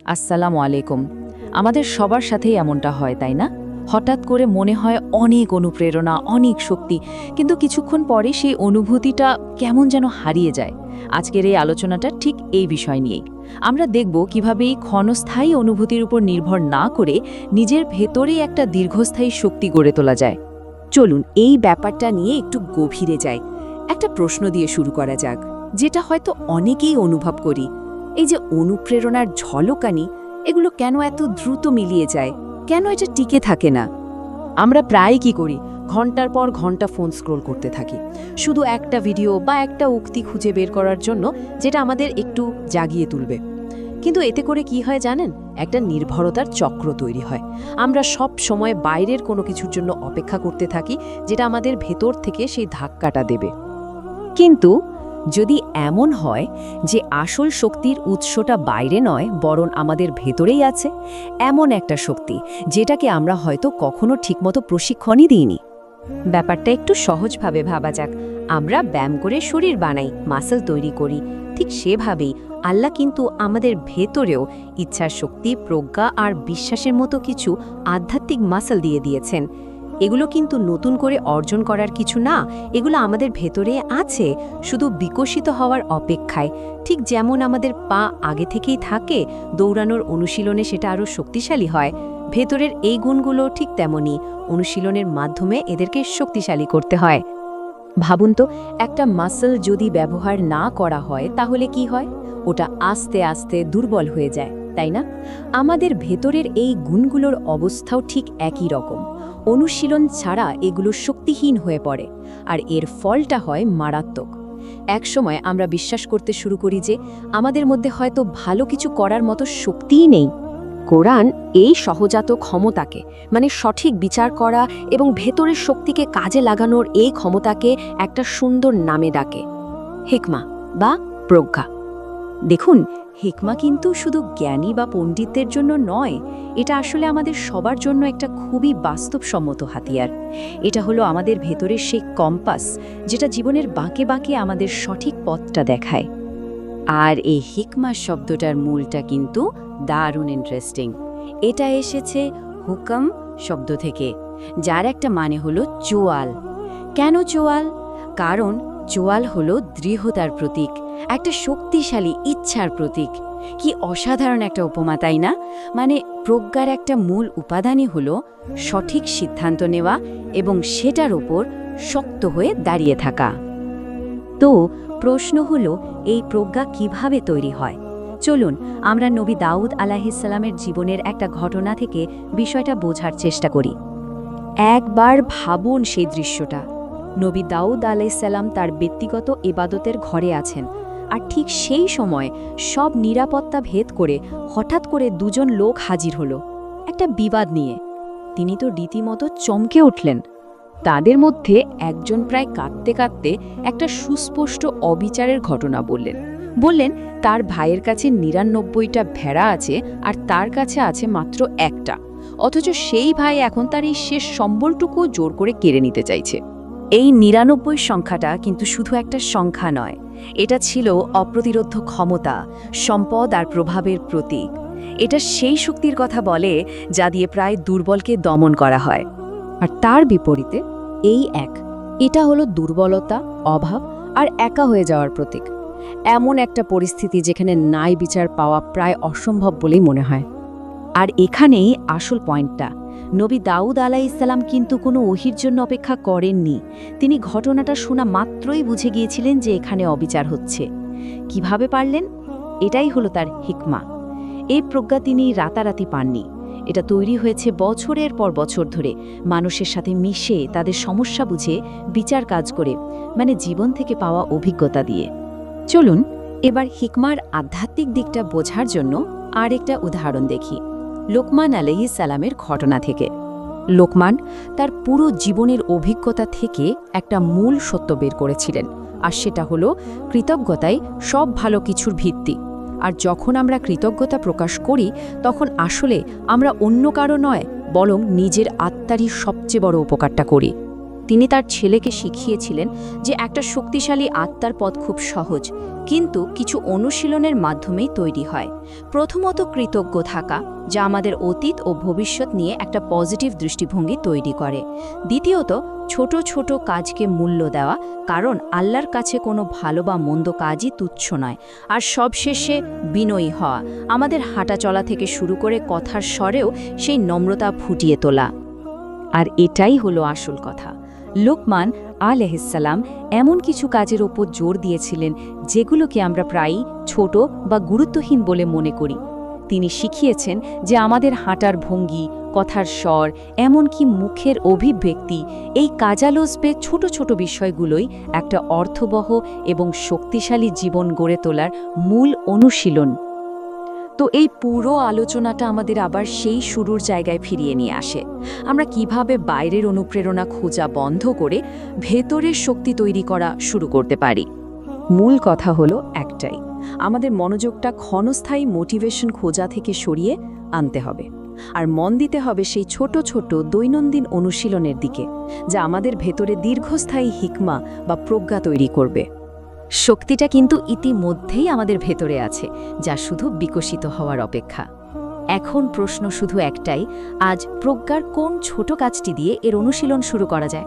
আসসালামু আলাইকুম। আমাদের সবার সাথেই এমনটা হয়, তাই না? হঠাৎ করে মনে হয় অনেক অনুপ্রেরণা, অনেক শক্তি, কিন্তু কিছুক্ষণ পরে সেই অনুভূতিটা কেমন যেন হারিয়ে যায়। আজকের এই আলোচনাটা ঠিক এই বিষয় নিয়েই। আমরা দেখব কিভাবে এই ক্ষণস্থায়ী অনুভূতির উপর নির্ভর না করে নিজের ভেতরেই একটা দীর্ঘস্থায়ী শক্তি গড়ে তোলা যায়। চলুন এই ব্যাপারটা নিয়ে একটু গভীরে যাই। একটা প্রশ্ন দিয়ে শুরু করা যাক, যেটা হয়তো অনেকেই অনুভব করি। এই যে অনুপ্রেরণার ঝলকানি, এগুলো কেন এত দ্রুত মিলিয়ে যায়? কেন এটা টিকে থাকে না? আমরা প্রায় কি করি, ঘন্টার পর ঘন্টা ফোন স্ক্রোল করতে থাকি, শুধু একটা ভিডিও বা একটা উক্তি খুঁজে বের করার জন্য যেটা আমাদের একটু জাগিয়ে তুলবে। কিন্তু এতে করে কি হয় জানেন, একটা নির্ভরতার চক্র তৈরি হয়। আমরা সব সময় বাইরের কোনো কিছুর জন্য অপেক্ষা করতে থাকি, যেটা আমাদের ভেতর থেকে সেই ধাক্কাটা দেবে। কিন্তু যদি এমন হয় যে আসল শক্তির উৎসটা বাইরে নয়, বরং আমাদের ভেতরেই আছে, এমন একটা শক্তি যেটাকে আমরা হয়তো কখনো ঠিকমতো প্রশিক্ষণই দিইনি। ব্যাপারটা একটু সহজভাবে ভাবা যাক। আমরা ব্যায়াম করে শরীর বানাই, মাসল তৈরি করি, ঠিক সেভাবেই আল্লাহ কিন্তু আমাদের ভেতরেও ইচ্ছার শক্তি, প্রজ্ঞা আর বিশ্বাসের মতো কিছু আধ্যাত্মিক মাসল দিয়ে দিয়েছেন। এগুলো কিন্তু নতুন করে অর্জন করার কিছু না, এগুলো আমাদের ভেতরে আছে, শুধু বিকশিত হওয়ার অপেক্ষায়। ঠিক যেমন আমাদের পা আগে থেকেই থাকে, দৌড়ানোর অনুশীলনে সেটা আরও শক্তিশালী হয়। ভেতরের এই গুণগুলো ঠিক তেমনই, অনুশীলনের মাধ্যমে এদেরকে শক্তিশালী করতে হয়। ভাবুন তো, একটা মাসল যদি ব্যবহার না করা হয় তাহলে কি হয়? ওটা আস্তে আস্তে দুর্বল হয়ে যায়, তাই না? আমাদের ভেতরের এই গুণগুলোর অবস্থাও ঠিক একই রকম। অনুশীলন ছাড়া এগুলো শক্তিহীন হয়ে পড়ে, আর এর ফলটা হয় মারাত্মক। একসময় আমরা বিশ্বাস করতে শুরু করি যে আমাদের মধ্যে হয়তো ভালো কিছু করার মতো শক্তিই নেই। কোরআন এই সহজাত ক্ষমতাকে, মানে সঠিক বিচার করা এবং ভেতরের শক্তিকে কাজে লাগানোর এই ক্ষমতাকে একটা সুন্দর নামে ডাকে, হিকমা বা প্রজ্ঞা। দেখুন, হিকমা কিন্তু শুধু জ্ঞানী বা পণ্ডিতদের জন্য নয়, এটা আসলে আমাদের সবার জন্য একটা খুবই বাস্তবসম্মত হাতিয়ার। এটা হলো আমাদের ভেতরের সেই কম্পাস, যেটা জীবনের বাঁকে বাঁকে আমাদের সঠিক পথটা দেখায়। আর এই হিকমা শব্দটার মূলটা কিন্তু দারুণ ইন্টারেস্টিং। এটা এসেছে হুকম শব্দ থেকে, যার একটা মানে হলো চোয়াল। কেন চোয়াল? কারণ চোয়াল হলো দৃঢ়তার প্রতীক, একটা শক্তিশালী ইচ্ছার প্রতীক। কি অসাধারণ একটা উপমা, তাই না? মানে প্রজ্ঞার একটা মূল উপাদানই হলো সঠিক সিদ্ধান্ত নেওয়া এবং সেটার ওপর শক্ত হয়ে দাঁড়িয়ে থাকা। তো প্রশ্ন হলো, এই প্রজ্ঞা কিভাবে তৈরি হয়? চলুন আমরা নবী দাউদ আলাইহিসসালামের জীবনের একটা ঘটনা থেকে বিষয়টা বোঝার চেষ্টা করি। একবার ভাবুন সেই দৃশ্যটা। নবী দাউদ আলাইহিসসালাম তার ব্যক্তিগত ইবাদতের ঘরে আছেন, আর ঠিক সেই সময় সব নিরাপত্তা ভেদ করে হঠাৎ করে দুজন লোক হাজির হলো একটা বিবাদ নিয়ে। তিনি তো রীতিমতো চমকে উঠলেন। তাদের মধ্যে একজন প্রায় কাঁদতে কাঁদতে একটা সুস্পষ্ট অবিচারের ঘটনা বললেন তার ভাইয়ের কাছে ৯৯টা ভেড়া আছে আর তার কাছে আছে মাত্র একটা, অথচ সেই ভাই এখন তার এই শেষ সম্বলটুকু জোর করে কেড়ে নিতে চাইছে। এই ৯৯ সংখ্যাটা কিন্তু শুধু একটা সংখ্যা নয়, এটা ছিল অপ্রতিরোধ্য ক্ষমতা, সম্পদ আর প্রভাবের প্রতীক। এটা সেই শক্তির কথা বলে যা দিয়ে প্রায় দুর্বলকে দমন করা হয়। আর তার বিপরীতে এই এটা হলো দুর্বলতা, অভাব আর একা হয়ে যাওয়ার প্রতীক। এমন একটা পরিস্থিতি যেখানে ন্যায় বিচার পাওয়া প্রায় অসম্ভব বলেই মনে হয়। আর এখানেই আসল পয়েন্টটা। নবী দাউদ আলাইহিসসালাম কিন্তু কোনো ওহীর জন্য অপেক্ষা করেননি। তিনি ঘটনাটা শোনা মাত্রই বুঝে গিয়েছিলেন যে এখানে অবিচার হচ্ছে। কিভাবে পারলেন? এটাই হলো তার হিকমা। এই প্রজ্ঞা তিনি রাতারাতি পাননি, এটা তৈরি হয়েছে বছরের পর বছর ধরে, মানুষের সাথে মিশে, তাদের সমস্যা বুঝে, বিচার কাজ করে, মানে জীবন থেকে পাওয়া অভিজ্ঞতা দিয়ে। চলুন এবার হিকমার আধ্যাত্মিক দিকটা বোঝার জন্য আরেকটা উদাহরণ দেখি, লোকমান আলাইহিসসালামের ঘটনা থেকে। লোকমান তার পুরো জীবনের অভিজ্ঞতা থেকে একটা মূল সত্য বের করেছিলেন, আর সেটা হলো কৃতজ্ঞতাই সব ভালো কিছুর ভিত্তি। আর যখন আমরা কৃতজ্ঞতা প্রকাশ করি, তখন আসলে আমরা অন্য কারো নয়, বরং নিজের আত্মারই সবচেয়ে বড় উপকারটা করি। তিনি তার ছেলেকে শিখিয়েছিলেন যে একটা শক্তিশালী আত্মার পথ খুব সহজ, কিন্তু কিছু অনুশীলনের মাধ্যমেই তৈরি হয়। প্রথমত কৃতজ্ঞ থাকা, যা আমাদের অতীত ও ভবিষ্যৎ নিয়ে একটা পজিটিভ দৃষ্টিভঙ্গি তৈরি করে। দ্বিতীয়ত ছোট ছোট কাজকে মূল্য দেওয়া, কারণ আল্লাহর কাছে কোনো ভালো বা মন্দ কাজই তুচ্ছ নয়। আর সবশেষে বিনয়ী হওয়া, আমাদের হাঁটা চলা থেকে শুরু করে কথার স্বরেও সেই নম্রতা ফুটিয়ে তোলা। আর এটাই হলো আসল কথা। লোকমান আলাইহিসসালাম এমন কিছু কাজের ওপর জোর দিয়েছিলেন যেগুলোকে আমরা প্রায়ই ছোট বা গুরুত্বহীন বলে মনে করি। তিনি শিখিয়েছেন যে আমাদের হাঁটার ভঙ্গি, কথার স্বর, এমনকি মুখের অভিব্যক্তি, এই কাজালোসবে ছোট ছোট বিষয়গুলোই একটা অর্থবহ এবং শক্তিশালী জীবন গড়ে তোলার মূল অনুশীলন। তো এই পুরো আলোচনাটা আমাদের আবার সেই শুরুর জায়গায় ফিরিয়ে নিয়ে আসে। আমরা কিভাবে বাইরের অনুপ্রেরণা খোঁজা বন্ধ করে ভেতরের শক্তি তৈরি করা শুরু করতে পারি। মূল কথা হলো একটাই, আমাদের মনোযোগটা ক্ষণস্থায়ী মোটিভেশন খোঁজা থেকে সরিয়ে আনতে হবে, আর মন দিতে হবে সেই ছোট ছোট দৈনন্দিন অনুশীলনের দিকে, যা আমাদের ভেতরে দীর্ঘস্থায়ী হিকমা বা প্রজ্ঞা তৈরি করবে। শক্তিটা কিন্তু ইতিমধ্যেই আমাদের ভেতরে আছে, যা শুধু বিকশিত হওয়ার অপেক্ষা। এখন প্রশ্ন শুধু একটাই, আজ প্রজ্ঞার কোন ছোট কাজটি দিয়ে এর অনুশীলন শুরু করা যায়?